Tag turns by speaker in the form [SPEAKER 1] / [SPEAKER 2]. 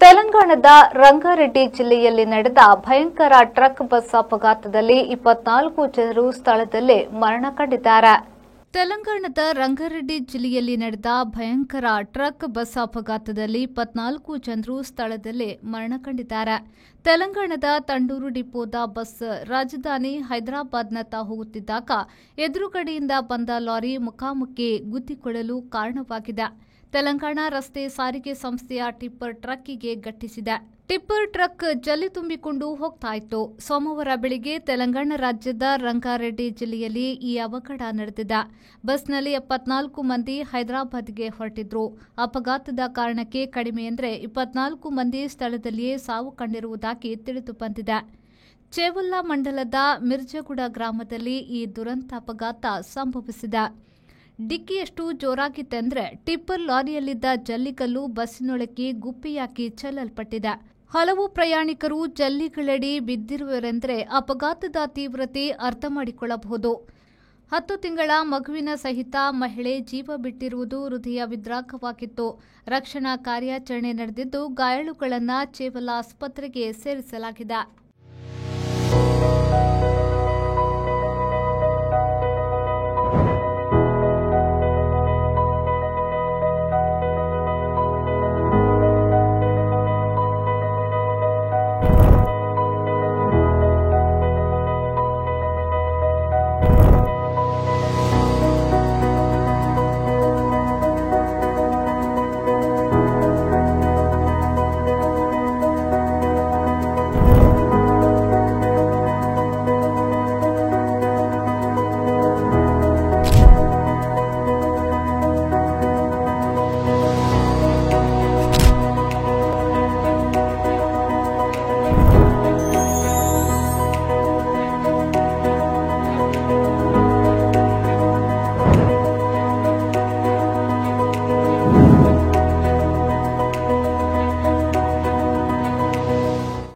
[SPEAKER 1] ತೆಲಂಗಾಣದ ರಂಗಾರೆಡ್ಡಿ ಜಿಲ್ಲೆಯಲ್ಲಿ ನಡೆದ ಭಯಂಕರ ಟ್ರಕ್ ಬಸ್ ಅಪಘಾತದಲ್ಲಿ 24 ಜನರು ಸ್ಥಳದಲ್ಲೇ ಮರಣ ಕಂಡಿದ್ದಾರೆ. ತೆಲಂಗಾಣದ ರಂಗಾರೆಡ್ಡಿ ಜಿಲ್ಲೆಯಲ್ಲಿ ನಡೆದ ಭಯಂಕರ ಟ್ರಕ್ ಬಸ್ ಅಪಘಾತದಲ್ಲಿ 24 ಜನರು ಸ್ಥಳದಲ್ಲೇ ಮರಣ ಕಂಡಿದ್ದಾರೆ. ತೆಲಂಗಾಣದ ತಂಡೂರು ಡಿಪೋದ ಬಸ್ ರಾಜಧಾನಿ ಹೈದರಾಬಾದ್ನತ್ತ ಹೋಗುತ್ತಿದ್ದಾಗ ಎದುರುಗಡೆಯಿಂದ ಬಂದ ಲಾರಿ ಮುಖಾಮುಖಿ ಗುದ್ದಿಕೊಳ್ಳಲು ಕಾರಣವಾಗಿದೆ. ತೆಲಂಗಾಣ ರಸ್ತೆ ಸಾರಿಗೆ ಸಂಸ್ಥೆಯ ಟಿಪ್ಪರ್ ಟ್ರಕ್ಕಿಗೆ ಗಟ್ಟಿಸಿದೆ. ಟಿಪ್ಪರ್ ಟ್ರಕ್ ಜಲ್ಲಿ ತುಂಬಿಕೊಂಡು ಹೋಗ್ತಾ ಇತ್ತು. ಸೋಮವಾರ ಬೆಳಿಗ್ಗೆ ತೆಲಂಗಾಣ ರಾಜ್ಯದ ರಂಗಾರೆಡ್ಡಿ ಜಿಲ್ಲೆಯಲ್ಲಿ ಈ ಅವಘಡ ನಡೆದಿದೆ. ಬಸ್ನಲ್ಲಿ 74 ಮಂದಿ ಹೈದರಾಬಾದ್ಗೆ ಹೊರಟಿದ್ರು. ಅಪಘಾತದ ಕಾರಣಕ್ಕೆ ಕಡಿಮೆ ಎಂದರೆ 24 ಮಂದಿ ಸ್ಥಳದಲ್ಲಿಯೇ ಸಾವು ಕಂಡಿರುವುದಾಗಿ ತಿಳಿದು ಬಂದಿದೆ. ಚೇವಲ್ಲ ಮಂಡಲದ ಮಿರ್ಜಗುಡ ಗ್ರಾಮದಲ್ಲಿ ಈ ದುರಂತ ಅಪಘಾತ ಸಂಭವಿಸಿದೆ. ಡಿಕ್ಕಿಯಷ್ಟು ಜೋರಾಗಿತ್ತೆಂದರೆ ಟಿಪ್ಪರ್ ಲಾರಿಯಲ್ಲಿದ್ದ ಜಲ್ಲಿಕಲ್ಲು ಬಸ್ಸಿನೊಳಕ್ಕೆ ಗುಪ್ಪಿಯಾಗಿ ಚೆಲ್ಲಲ್ಪಟ್ಟಿದೆ. ಹಲವು ಪ್ರಯಾಣಿಕರು ಜಲ್ಲಿಗಳಡಿ ಬಿದ್ದಿರುವರೆಂದರೆ ಅಪಘಾತದ ತೀವ್ರತೆ ಅರ್ಥ ಮಾಡಿಕೊಳ್ಳಬಹುದು. 10 ತಿಂಗಳ ಮಗುವಿನ ಸಹಿತ ಮಹಿಳೆ ಜೀವ ಬಿಟ್ಟಿರುವುದು ಹೃದಯ ವಿದ್ರಾವಕವಾಗಿತ್ತು. ರಕ್ಷಣಾ ಕಾರ್ಯಾಚರಣೆ ನಡೆದಿದ್ದು ಗಾಯಾಳುಗಳನ್ನು ಚೇವಲ ಆಸ್ಪತ್ರೆಗೆ ಸೇರಿಸಲಾಗಿದೆ.